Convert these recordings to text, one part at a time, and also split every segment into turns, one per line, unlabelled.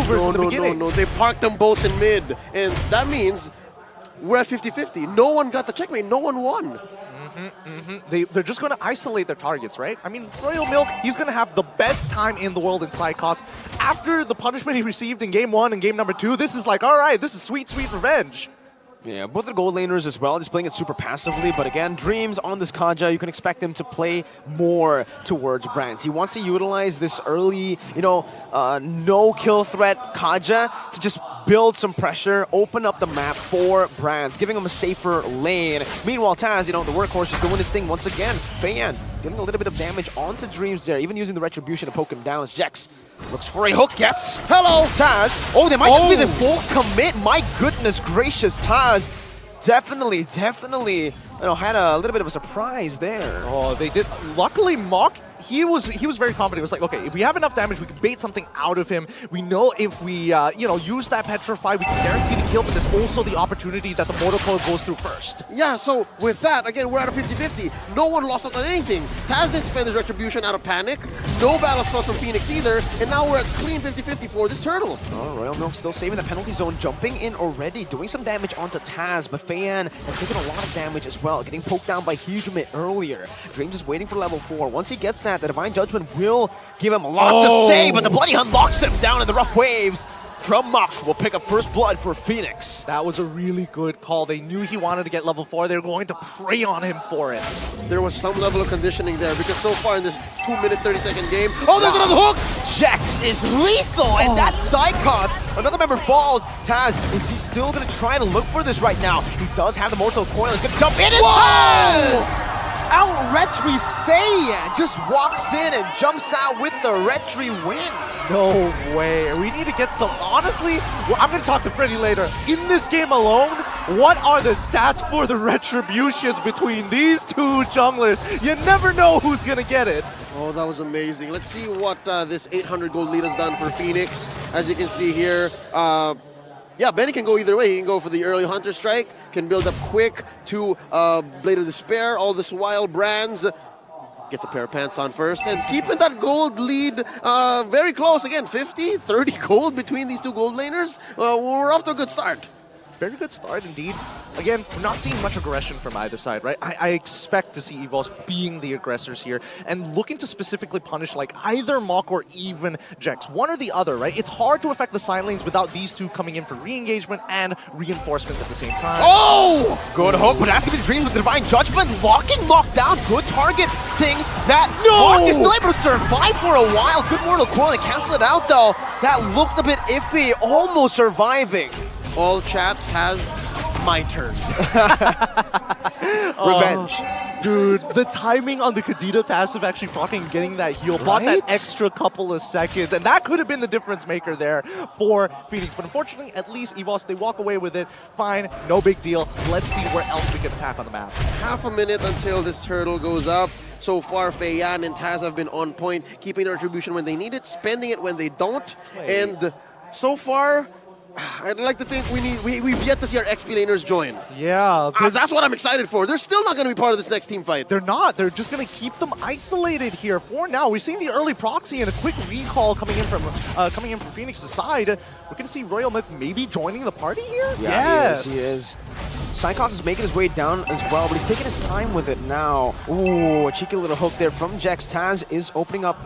maneuvers in the beginning.
No, they parked them both in mid. And that means we're at 50-50. No one got the checkmate. No one won.
They're just going to isolate their targets, right? I mean, Royal Milk, he's going to have the best time in the world in Psychots. After the punishment he received in Game 1 and Game number 2, this is like, all right, this is sweet, sweet revenge.
Yeah, both the gold laners as well, just playing it super passively. But again, Dreams on this Kaja, you can expect him to play more towards Brands. He wants to utilize this early, no-kill threat Kaja to just build some pressure, open up the map for Brands, giving him a safer lane. Meanwhile, Taz, the workhorse is doing his thing once again. Fan getting a little bit of damage onto Dreams there, even using the Retribution to poke him down as Jex looks for a hook, gets. Hello, Taz. Oh, they might just be the full commit. My goodness gracious, Taz. Definitely, had a little bit of a surprise there.
Oh, they did. Luckily, Mock, he was very confident. He was like, okay, if we have enough damage, we can bait something out of him. We know if we, use that Petrify, we can guarantee the kill, but there's also the opportunity that the Mortal Coil goes through first.
Yeah, so with that, again, we're at a 50-50. No one lost out on anything. Taz didn't spend his Retribution out of panic. No battle spells from Fenix either. And now we're at clean 50-50 for this turtle.
Oh, Royal Milk still saving the penalty zone, jumping in already, doing some damage onto Taz, but Fan has taken a lot of damage as well, getting poked down by Hujime earlier. Dreams is waiting for level 4. Once he gets that, the Divine Judgment will give him a lot to say, but the Bloody Hunt locks him down in the rough waves. From Muck will pick up first blood for Fenix.
That was a really good call. They knew he wanted to get level 4. They were going to prey on him for it.
There was some level of conditioning there because so far in this 2-minute, 30-second game, there's another hook!
Jex is lethal, and that's Psychot. Another member falls. Taz, is he still going to try to look for this right now? He does have the Mortal Coil. He's going to jump in and Taz! Out-retries Faye, just walks in and jumps out with the retry win.
No way. We need to get some, honestly, I'm going to talk to Freddy later. In this game alone, what are the stats for the retributions between these two junglers? You never know who's going to get it.
Oh, that was amazing. Let's see what this 800 gold lead has done for Fenix. As you can see here, yeah, Benny can go either way. He can go for the early Hunter Strike, can build up quick to Blade of Despair. All this while, Brands gets a pair of pants on first and keeping that gold lead very close. Again, 50, 30 gold between these two gold laners. We're off to a good start.
Very good start indeed. Again, we're not seeing much aggression from either side, right? I expect to see Evos being the aggressors here and looking to specifically punish like either Mock or even Jex. One or the other, right? It's hard to affect the side lanes without these two coming in for re-engagement and reinforcements at the same time.
Oh! Good hook, but asking his Dreams with the Divine Judgment, locking Mock down. Good targeting that Mock is still able to survive for a while. Good Mortal Coil to cancel it out though. That looked a bit iffy, almost surviving.
All chat has my turn.
Revenge.
Dude, the timing on the Kadita passive actually fucking getting that heal bought that extra couple of seconds, and that could have been the difference maker there for Fenix. But unfortunately, at least Evos, they walk away with it. Fine, no big deal. Let's see where else we can attack on the map.
Half a minute until this turtle goes up. So far, Feiyan and Taz have been on point, keeping their retribution when they need it, spending it when they don't. And so far, I'd like to think we've yet to see our XP laners join.
Yeah.
That's what I'm excited for. They're still not going to be part of this next team fight.
They're not. They're just going to keep them isolated here for now. We're seeing the early proxy and a quick recall coming in from Fenix's side. We're going to see Royal Milk maybe joining the party here?
Yeah,
yes.
He is. Psychos is making his way down as well, but he's taking his time with it now. Ooh, a cheeky little hook there from Jex. Taz is opening up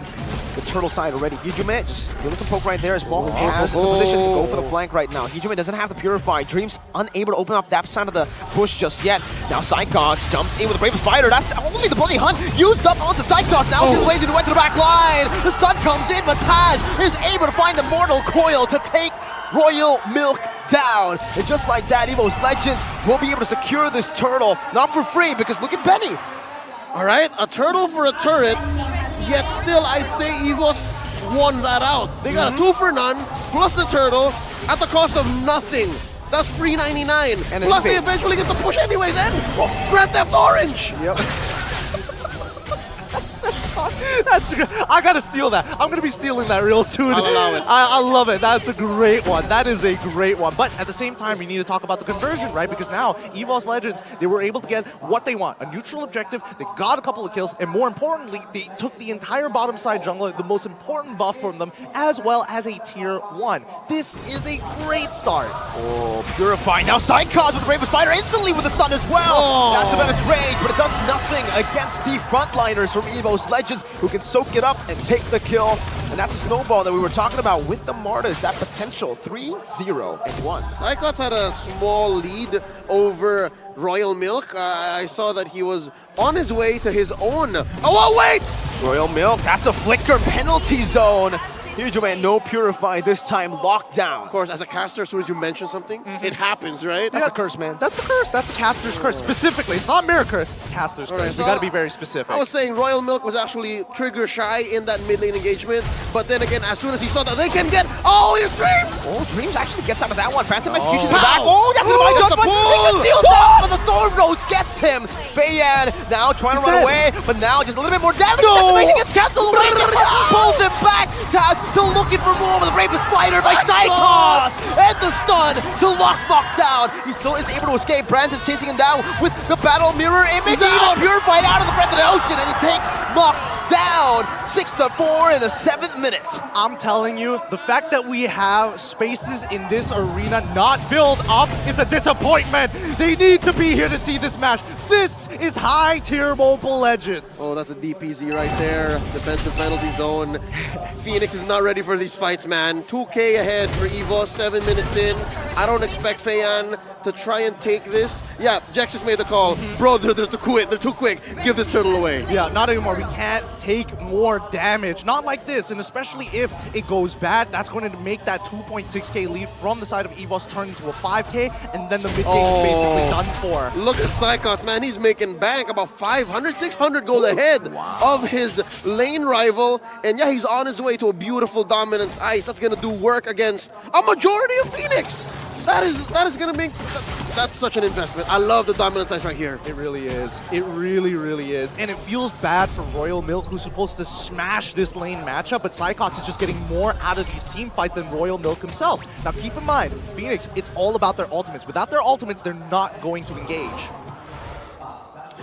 the turtle side already. Hujime just giving some poke right there as Ball has in the position to go for the flank right now. Hujime doesn't have the Purify. Dreams unable to open up that side of the push just yet. Now Psychos jumps in with the Brave Spider. That's only the Bloody Hunt used up onto Psychos. Now he's lazy to went to the back line. The stun comes in, but Taz is able to find the Mortal Coil to take Royal Milk down. And just like that, Evos Legends will be able to secure this turtle. Not for free, because look at Benny.
All right, a turtle for a turret. Yet still, I'd say Evos won that out. They got a 2 for none, plus the turtle, at the cost of nothing. That's free 99. And plus they eventually get the push anyways, and Grand Theft Orange.
Yep.
I gotta steal that. I'm gonna be stealing that real soon.
I'll allow it.
I love it. That's a great one. That is a great one. But at the same time, we need to talk about the conversion, right? Because now, Evos Legends, they were able to get what they want. A neutral objective, they got a couple of kills, and more importantly, they took the entire bottom side jungler, the most important buff from them, as well as a tier 1. This is a great start.
Oh, Purify. Now Sidecars with the Brave Spider instantly with the stun as well.
Oh.
That's the better trade, but it does nothing against the frontliners from Evos Legends who can soak it up and take the kill. And that's a snowball that we were talking about with the Martas, that potential 3-0 and 1.
Sycots had a small lead over Royal Milk. I saw that he was on his way to his own. Oh, wait!
Royal Milk, that's a flicker penalty zone. Huge man, no Purify this time, locked down.
Of course, as a caster, as soon as you mention something, it happens, right?
That's the curse, man.
That's the curse. That's the caster's curse. Specifically, it's not mirror curse. Caster's curse.
so
We gotta be very specific.
I was saying Royal Milk was actually trigger shy in that mid lane engagement, but then again, as soon as he saw that they can get his Dreams!
Oh, Dreams actually gets out of that one. Phantom Execution in the
Wow.
back. Oh, that's a divine
Ooh,
judgment.
the
He
pull.
conceals that, but the Thorn Rose gets him. Feiyan now trying to run
dead.
away, but now just a little bit more damage.
No.
Decimation gets canceled away. Pulls him back. Taz still looking for more, but the Brave Spider by Sycos. And the stun to lock Mok down. He still is able to escape. Brands is chasing him down with the battle mirror image.
He's out.
Even Purified out of the breath of the ocean, and he takes Mok down 6-4 in the 7th minute.
I'm telling you, the fact that we have spaces in this arena not filled up, it's a disappointment. They need to be here to see this match. This is high tier Mobile Legends.
Oh, that's a DPZ right there. Defensive penalty zone. Fenix is not ready for these fights, man. 2K ahead for Evos, 7 minutes in. I don't expect Feiyan to try and take this. Yeah, Jax just made the call. Bro, they're too quick. They're too quick. Give this turtle away.
Yeah, not anymore. We can't take more damage. Not like this, and especially if it goes bad, that's going to make that 2.6k lead from the side of Evos turn into a 5k, and then the mid game is basically done for.
Look at Sycos, man. He's making bank about 500, 600 gold ahead of his lane rival. And yeah, he's on his way to a beautiful dominance ice. That's going to do work against a majority of Fenix. That is going to make... That's such an investment. I love the dominance ice right here.
It really is. It really, really is. And it feels bad for Royal Milk, who's supposed to smash this lane matchup, but Sycots is just getting more out of these team fights than Royal Milk himself. Now keep in mind, Fenix, it's all about their ultimates. Without their ultimates, they're not going to engage.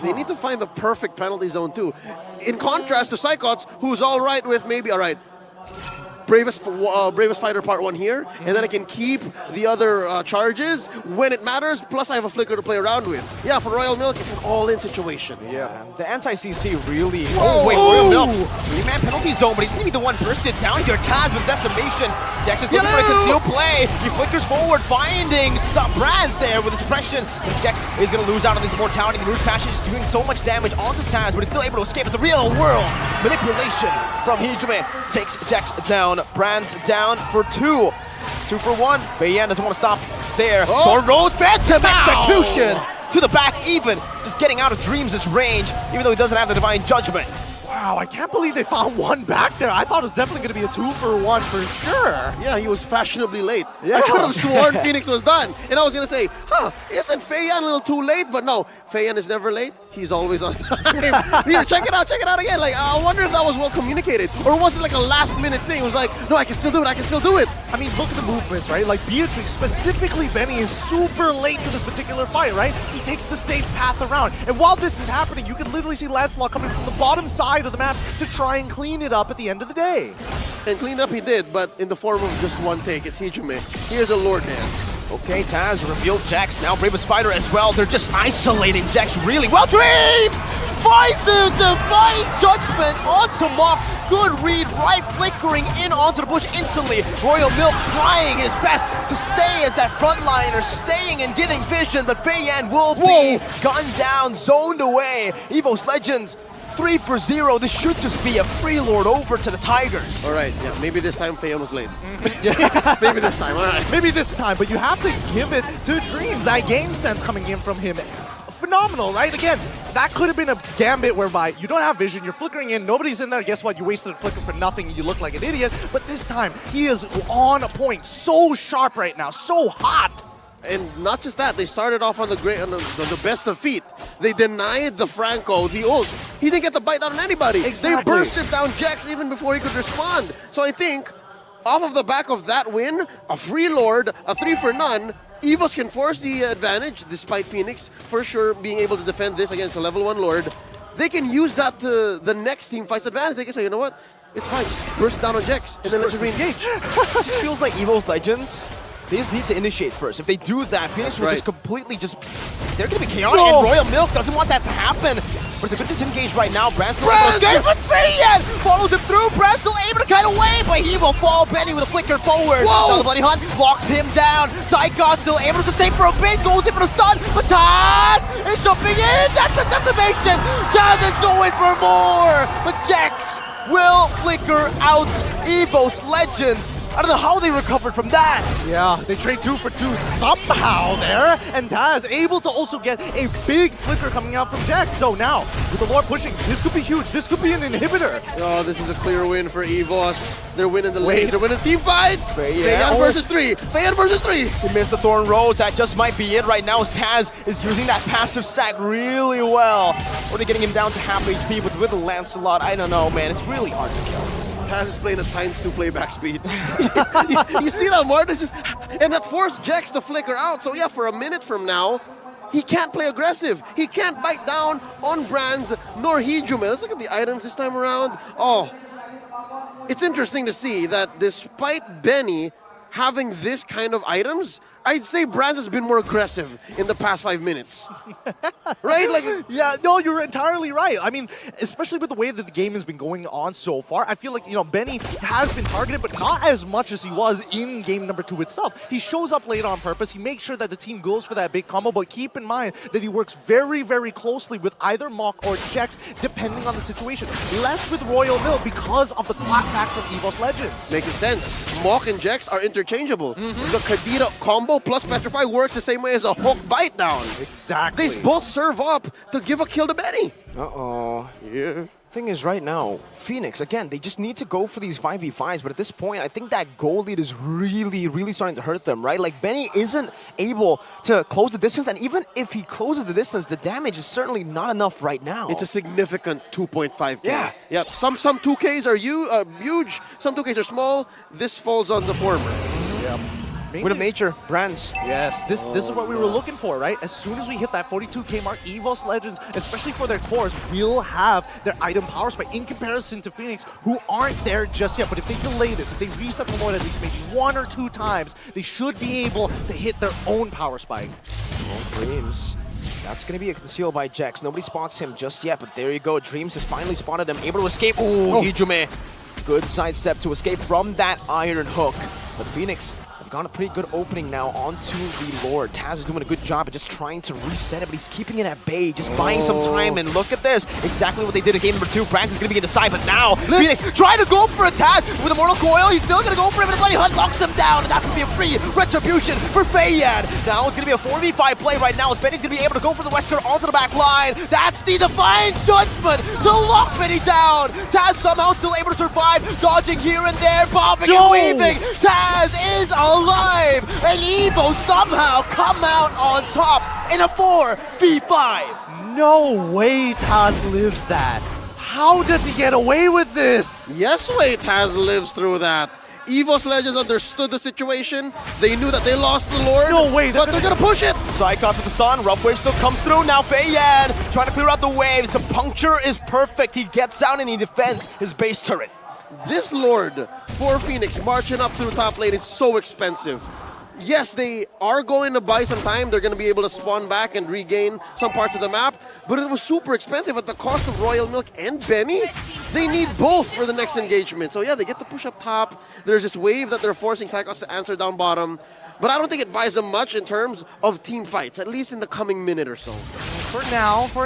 They need to find the perfect penalty zone too. In contrast to Sycots, who's all right with maybe, all right, Bravest Fighter Part 1 here, and then I can keep the other charges when it matters, plus I have a flicker to play around with. Yeah, for Royal Milk, it's an all-in situation.
Yeah, the anti-CC really...
Whoa.
Oh, wait, Royal Milk. 3-man penalty zone, but he's going to be the one bursted down here. Taz with Decimation. Jax is looking for a concealed play. He flickers forward, finding some Brands there with the suppression. But Jax is going to lose out on his immortality. The Root Passion is doing so much damage onto Taz, but he's still able to escape. It's a real-world manipulation from Hijime. Takes Jax down. Brands down for 2. 2 for 1. Feiyan doesn't want to stop there. For Rose Phantom execution to the back even. Just getting out of Dreams' range, even though he doesn't have the Divine Judgment.
Wow, I can't believe they found one back there. I thought it was definitely going to be a 2 for 1 for sure.
Yeah, he was fashionably late.
Yeah.
I could have sworn Fenix was done. And I was going to say, isn't Feiyan a little too late? But no, Feiyan is never late. He's always on time. Here, check it out again. Like, I wonder if that was well communicated. Or was it like a last minute thing? It was like, no, I can still do it.
I mean, look at the movements, right? Like Beatrix, specifically Benny, is super late to this particular fight, right? He takes the safe path around. And while this is happening, you can literally see Lancelot coming from the bottom side of the map to try and clean it up at the end of the day.
And clean up he did, but in the form of just one take. It's Hijime. Here's a Lord Dance.
Okay, Taz revealed Jax, now Brave Spider as well. They're just isolating Jax really well. Dreams finds the Divine Judgment onto Mok. Good read, right flickering in onto the bush instantly. Royal Milk trying his best to stay as that frontliner, staying and getting vision, but Feiyan will be gunned down, zoned away. Evos Legends 3 for 0. This should just be a Freelord over to the Tigers.
All right, yeah, maybe this time Feiyan was late. Maybe this time, all right.
Maybe this time, but you have to give it to Dreams. That game sense coming in from him, phenomenal, right? Again, that could have been a gambit whereby you don't have vision, you're flickering in, nobody's in there, guess what? You wasted a flicker for nothing, you look like an idiot. But this time, he is on point, so sharp right now, so hot.
And not just that, they started off on the best of feet. They denied the Franco the ult. he didn't get the bite down on anybody.
Exactly.
They bursted down Jax even before he could respond. So I think, off of the back of that win, a free Lord, a 3 for none, Evos can force the advantage, despite Fenix for sure being able to defend this against a level 1 Lord. They can use that to the next team fight's advantage. They can say, you know what? It's fine. Just burst down on Jax, and then let's re-engage.
It just feels like Evos Legends, they just need to initiate first. If they do that, Fenix will just completely they're going to be chaotic, and Royal Milk doesn't want that to happen. But it's a good disengage right now. Brand's still able to escape, but Fayan follows him through. Brand's still able to kite away, but he will fall. Benny with a flicker forward. Now the Bunny Hunt locks him down. Psychos still able to sustain for a bit, goes in for the stun, but Taz is jumping in. That's a decimation. Taz is going for more, but Jax will flicker out Evos Legends. I don't know how they recovered from that.
Yeah, they trade 2 for 2 somehow there, and Taz able to also get a big flicker coming out from Jax. So now, with the Lord pushing, this could be huge. This could be an inhibitor.
Oh, this is a clear win for Evos. They're winning the lanes. They're winning team fights. Fayan versus 3. Fayan versus 3.
He missed the Thorn Rose. That just might be it right now. Taz is using that passive stack really well. Only getting him down to half HP, but with the Lancelot, I don't know, man. It's really hard to kill.
Taz is playing at ×2 playback speed. You see that, Martin? And that forced Jax to flicker out. So yeah, for a minute from now, he can't play aggressive. He can't bite down on Brands nor Hijume. Let's look at the items this time around. Oh, it's interesting to see that despite Benny having this kind of items, I'd say Brands has been more aggressive in the past 5 minutes. Right? Like,
yeah, no, you're entirely right. I mean, especially with the way that the game has been going on so far, I feel like, Benny has been targeted, but not as much as he was in game number 2 itself. He shows up late on purpose. He makes sure that the team goes for that big combo, but keep in mind that he works very, very closely with either Mach or Jax, depending on the situation. Less with Royal Mill because of the clapback from Evos Legends.
Making sense. Mach and Jax are interchangeable. The Kadira combo plus Petrify works the same way as a hook bite down.
Exactly.
They both serve up to give a kill to Benny.
Uh-oh.
Yeah.
Thing is, right now, Fenix, again, they just need to go for these 5v5s, but at this point, I think that goal lead is really, really starting to hurt them, right? Like, Benny isn't able to close the distance, and even if he closes the distance, the damage is certainly not enough right now.
It's a significant 2.5K.
Yeah.
Yeah. Some 2Ks are huge, some 2Ks are small. This falls on the former.
Yeah.
Win of nature, Brands.
Yes, this is what we were looking for, right? As soon as we hit that 42K mark, Evos Legends, especially for their cores, will have their item power spike in comparison to Fenix, who aren't there just yet. But if they delay this, if they reset the Lord at least maybe 1 or 2 times, they should be able to hit their own power spike.
Oh, Dreams. That's going to be concealed by Jax. Nobody spots him just yet, but there you go. Dreams has finally spotted him, able to escape. Ooh, Hijume. Good sidestep to escape from that Iron Hook. But Fenix have got a pretty good opening now onto the Lord. Taz is doing a good job at just trying to reset it, but he's keeping it at bay, just buying some time. And look at this, exactly what they did in game number 2. Brands is going to be in the side, but now Fenix trying to go for a Taz with a Mortal Coil. He's still going to go for it, but Bloody Hunt locks him down, and that's going to be a free retribution for Fayan. Now it's going to be a 4v5 play right now, as Benny's going to be able to go for the Wesker onto the back line. That's the Defiant Judgment to lock Benny down. Taz somehow still able to survive, dodging here and there, bobbing and weaving. Taz is alive, and Evo somehow come out on top in a 4v5.
No way Taz lives that. How does he get away with this?
Yes way Taz lives through that. Evos Legends understood the situation. They knew that they lost the Lord.
No way,
but they're gonna push it.
Psychos with the stun. Rough Wave still comes through. Now Fayan trying to clear out the waves. The puncture is perfect. He gets out and he defends his base turret.
This Lord for Fenix marching up through top lane is so expensive. Yes, they are going to buy some time. They're going to be able to spawn back and regain some parts of the map, but it was super expensive at the cost of Royal Milk and Benny. They need both for the next engagement. So yeah, they get to push up top. There's this wave that they're forcing Psychos to answer down bottom, but I don't think it buys them much in terms of team fights, at least in the coming minute or so.
For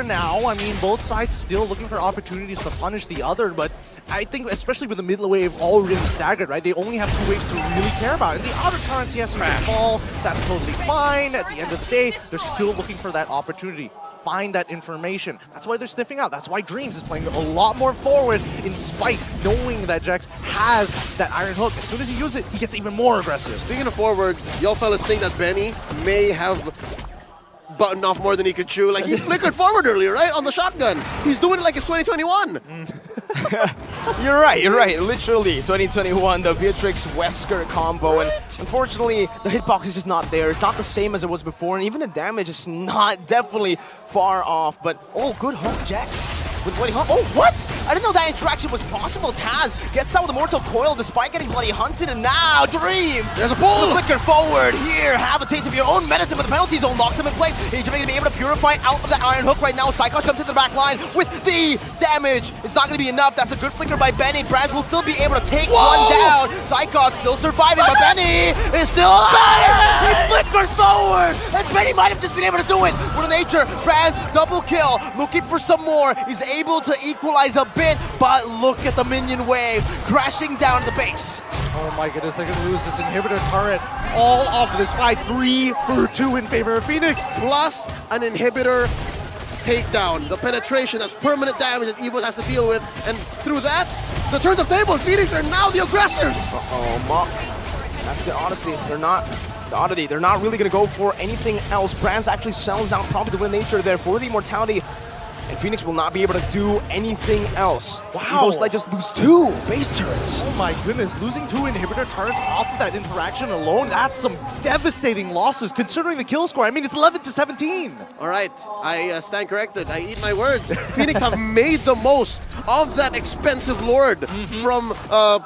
now, I mean, both sides still looking for opportunities to punish the other, but I think especially with the mid wave already staggered, right? They only have 2 waves to really care about. And the outer turrets, yes, you can fall. That's totally fine. At the end of the day, they're still looking for that opportunity. Find that information. That's why they're sniffing out. That's why Dreams is playing a lot more forward in spite knowing that Jax has that Iron Hook. As soon as he uses it, he gets even more aggressive.
Speaking of forward, y'all fellas think that Benny may have button off more than he could chew. Like, he flickered forward earlier, right? On the shotgun. He's doing it like it's 2021.
You're right. Literally, 2021, the Beatrix Wesker combo. And unfortunately, the hitbox is just not there. It's not the same as it was before. And even the damage is not definitely far off. But, oh, good hook, Jax. With Bloody Hunt. Oh, what? I didn't know that interaction was possible. Taz gets out with the Mortal Coil despite getting Bloody Hunted, and now Dreams.
There's a pull.
The flicker forward. Here, have a taste of your own medicine, but the penalty zone locks them in place. He's going to be able to purify out of the Iron Hook right now. Psycho jumps into the back line with the damage. It's not going to be enough. That's a good flicker by Benny. Brands will still be able to take one down. Psycho still surviving, but Benny is still alive. He flickers forward, and Benny might have just been able to do it. What a nature. Brands double kill, looking for some more. He's able to equalize a bit, but look at the minion wave crashing down to the base.
Oh my goodness, they're going to lose this inhibitor turret. All of this fight, 3 for 2 in favor of Fenix.
Plus an inhibitor takedown. The penetration, that's permanent damage that Evos has to deal with. And through that, the turns of tables, Fenix are now the aggressors.
Uh-oh, Mok. That's the Odyssey. They're not really going to go for anything else. Brands actually sells out probably the win nature there for the immortality. And Fenix will not be able to do anything else.
Wow.
Evos just lose 2 base turrets.
Oh my goodness, losing 2 inhibitor turrets off of that interaction alone, that's some devastating losses considering the kill score. I mean, it's 11-17.
All right, I stand corrected. I eat my words. Phoenix have made the most of that expensive Lord from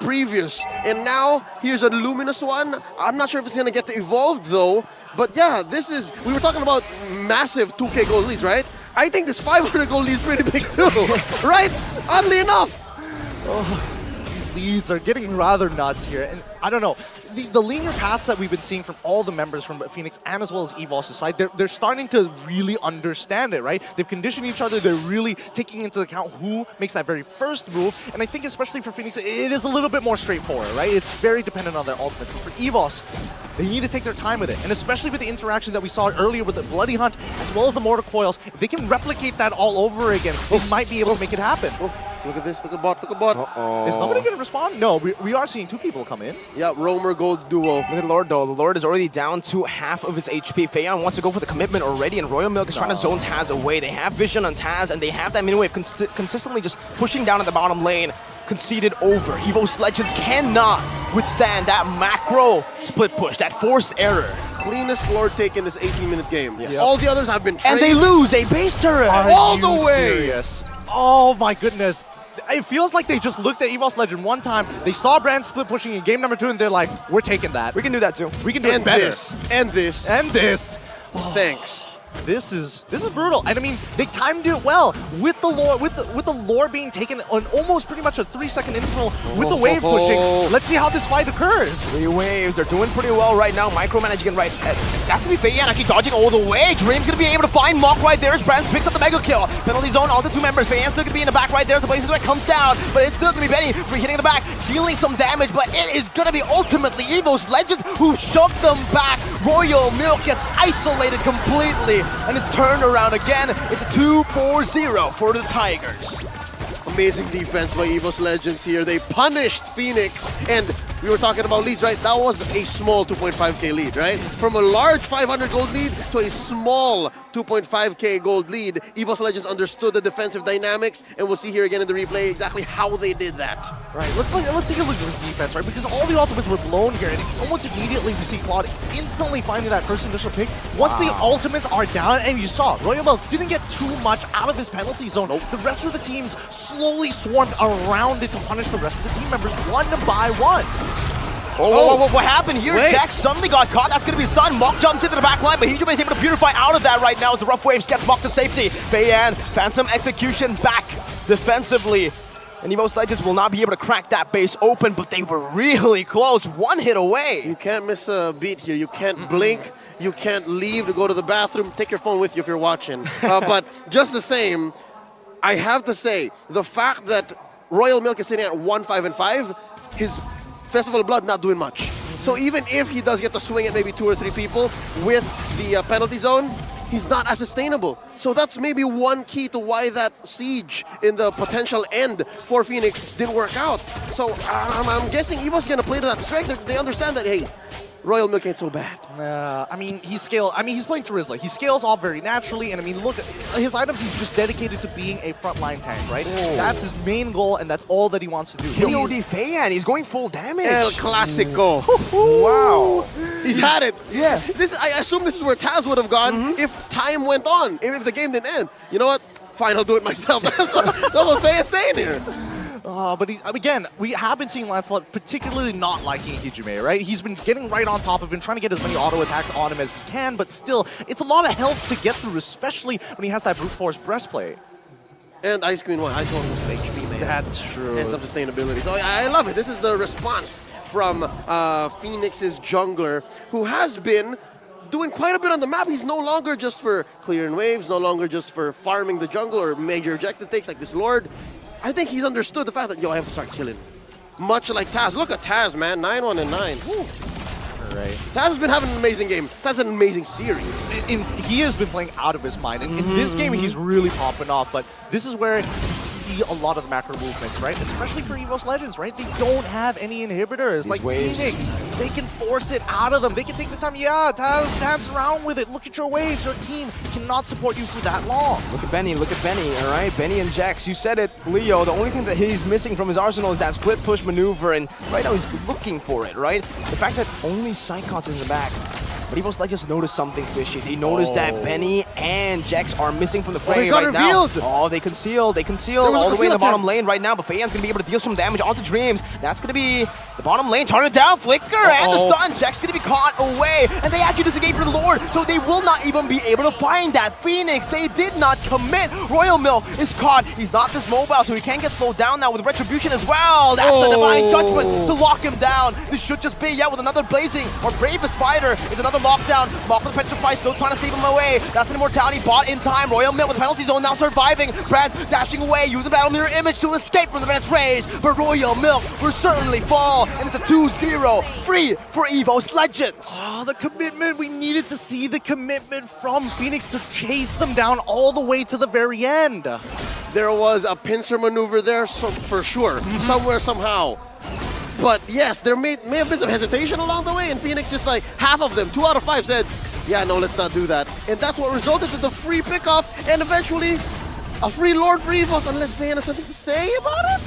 previous. And now, here's a Luminous one. I'm not sure if it's going to get evolved, though. But yeah, we were talking about massive 2K gold leads, right? I think this 500 gold lead is pretty big too, right? Oddly enough.
Oh, these leads are getting rather nuts here. And I don't know, the linear paths that we've been seeing from all the members from Fenix and as well as Evos' side, they're starting to really understand it, right? They've conditioned each other. They're really taking into account who makes that very first move. And I think especially for Fenix, it is a little bit more straightforward, right? It's very dependent on their ultimate. But for Evos, they need to take their time with it. And especially with the interaction that we saw earlier with the Bloody Hunt, as well as the Mortal Coils, if they can replicate that all over again, they might be able to make it happen.
Look at this, look at bot, look at bot.
Is nobody going to respond? No, we are seeing 2 people come in.
Yeah, Roamer Gold duo.
Look at Lord, though. The Lord is already down to half of his HP. Feiyan wants to go for the commitment already, and Royal Milk is trying to zone Taz away. They have vision on Taz, and they have that mini wave consistently just pushing down in the bottom lane. Conceded over. Evos Legends cannot withstand that macro split push, that forced error.
Cleanest Lord take in this 18-minute game.
Yes.
All the others have been
And they lose a base turret.
all the way.
Serious? Oh my goodness. It feels like they just looked at Evos Legend one time, they saw Brand split pushing in game number 2, and they're like, we're taking that.
We can do that too.
We can do it better.
And this.
And this.
Thanks.
This is brutal, and I mean they timed it well with the lore with the lore being taken on almost pretty much a 3-second interval with the wave pushing. Let's see how this fight occurs.
3 waves, they're doing pretty well right now. Micromanaging right. That's gonna be Feiyan actually dodging all the way. Dream's gonna be able to find Mok right there as Brands picks up the mega kill. Penalty zone, all the 2 members. Feiyan's still gonna be in the back right there. The blaze into it comes down, but it's still gonna be Benny for hitting the back, dealing some damage. But it is gonna be ultimately Evos Legends who shoved them back. Royal Milk gets isolated completely, and it's turned around again. It's a 2-4-0 for the Tigers.
Amazing defense by Evos Legends here. They punished Fenix, and we were talking about leads, right? That was a small 2.5k lead, right? From a large 500 gold lead to a small 2.5k gold lead, Evos Legends understood the defensive dynamics, and we'll see here again in the replay exactly how they did that.
Right, let's take a look at this defense, right? Because all the ultimates were blown here, and almost immediately we see Claude instantly finding that first initial pick. Once the ultimates are down, and you saw, Royal Milk didn't get too much out of his penalty zone. The rest of the teams slowly swarmed around it to punish the rest of the team members one by one.
What happened here? Jax suddenly got caught. That's going to be stunned. Mok jumps into the back line, but Hijube is able to purify out of that right now as the rough waves gets Mok to safety. Feiyan, Phantom Execution back defensively. And Evos Legends will not be able to crack that base open, but they were really close. 1 hit away.
You can't miss a beat here. You can't blink. You can't leave to go to the bathroom. Take your phone with you if you're watching. But just the same, I have to say, the fact that Royal Milk is sitting at 1-5-5, his Festival of Blood not doing much. So even if he does get to swing at maybe 2 or 3 people with the penalty zone, he's not as sustainable. So that's maybe one key to why that siege in the potential end for Fenix didn't work out. So I'm guessing Evo's going to play to that strength. They understand that, hey, Royal Milk ain't so bad.
I mean, he's playing Terizla. He scales off very naturally, and I mean, look, his items, he's just dedicated to being a frontline tank, right?
Oh.
That's his main goal, and that's all that he wants to do.
KOD Fan, he's going full damage.
El Clasico.
Wow.
He's had it.
Yeah.
I assume this is where Taz would have gone if time went on, if the game didn't end. You know what? Fine, I'll do it myself. That's what Faye is saying here.
But again, we have been seeing Lancelot particularly not liking Hijime, right? He's been getting right on top of him, trying to get as many auto attacks on him as he can, but still, it's a lot of health to get through, especially when he has that brute force breastplate.
And Ice Queen 1, I told him it was HP, man.
That's true.
And some sustainability. So I love it. This is the response from Fenix's jungler, who has been doing quite a bit on the map. He's no longer just for clearing waves, no longer just for farming the jungle or major objective takes like this Lord. I think he's understood the fact that, I have to start killing. Much like Taz. Look at Taz, man. 9-1 and 9. Woo.
Right.
Taz has been having an amazing game. Taz has an amazing series.
He has been playing out of his mind. And in this game, he's really popping off. But this is where you see a lot of the macro movements, right? Especially for Evos Legends, right? They don't have any inhibitors. Like
waves.
Fenix, they can force it out of them. They can take the time. Yeah, Taz, dance around with it. Look at your waves. Your team cannot support you for that long.
Look at Benny, all right? Benny and Jax, you said it, Leo. The only thing that he's missing from his arsenal is that split push maneuver, and right now he's looking for it, right? The fact that only Psychon's in the back. But Evos Legends noticed something fishy. They noticed that Benny and Jax are missing from the fray
got
right
revealed.
now. Oh, they conceal all the way in the bottom lane right now, but Fayan's gonna be able to deal some damage onto Dreams. That's gonna be the bottom lane. Turn it down, Flicker, and the stun. Jax gonna be caught away, and they actually disengage for the Lord, so they will not even be able to find that Fenix. They did not commit. Royal Milk is caught. He's not this mobile, so he can get slowed down now with Retribution as well. That's a Divine Judgment to lock him down. This should just be, with another Blazing or Bravest Fighter. It's another lockdown. Mock with the Petrified, still trying to save him away. That's an Immortality bought in time. Royal Milk with Penalty Zone now surviving. Brad's dashing away, using Battle Mirror Image to escape from the Venice Rage. But Royal Milk will certainly fall, and it's a 2-0 free for Evos Legends.
Oh, the commitment. We needed to see the commitment from Fenix to chase them down all the way to the very end.
There was a pincer maneuver there, for sure, somewhere, somehow. But yes, there may have been some hesitation along the way, and Fenix just like half of them, 2 out of 5 said, yeah, no, let's not do that. And that's what resulted in the free pickoff, and eventually a free Lord for Evos, unless Fan has something to say about it?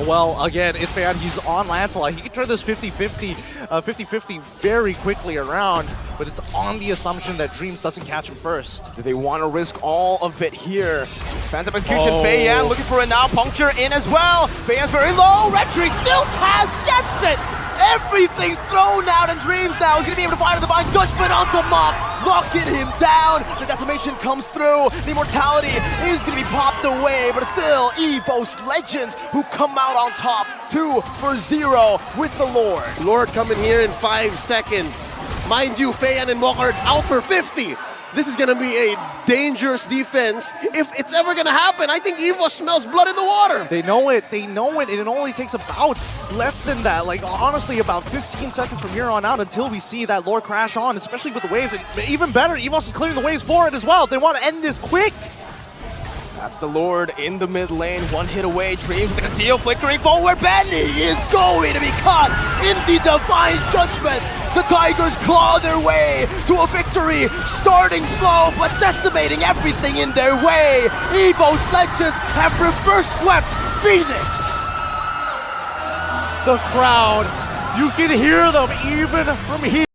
Well, again, it's Fan. He's on Lancelot. He can turn this 50-50 very quickly around, but it's on the assumption that Dreams doesn't catch him first.
Do they want to risk all of it here? Fans of execution, Fayan looking for it now. Puncture in as well. Fayan's very low. Retry still gets it. Everything's thrown out, and Dreams now is going to be able to find a Divine Judgment onto Mock, locking him down. The Decimation comes through. The Immortality is going to be popped away, but it's still Evos Legends who come out on top, 2-0 with the Lord.
Lord coming here in 5 seconds. Mind you, Fayan and Mock are out for 50. This is going to be a dangerous defense. If it's ever going to happen, I think Evos smells blood in the water.
They know it, and it only takes about less than that, like honestly about 15 seconds from here on out until we see that Lord crash on, especially with the waves. And even better, Evos is clearing the waves for it as well. They want to end this quick.
That's the Lord in the mid lane, 1 hit away. Dreams with the conceal, flickering forward. Benny is going to be caught in the Divine Judgment. The Tigers claw their way to a victory, starting slow but decimating everything in their way. Evos Legends have reverse swept Fenix.
The crowd, you can hear them even from here.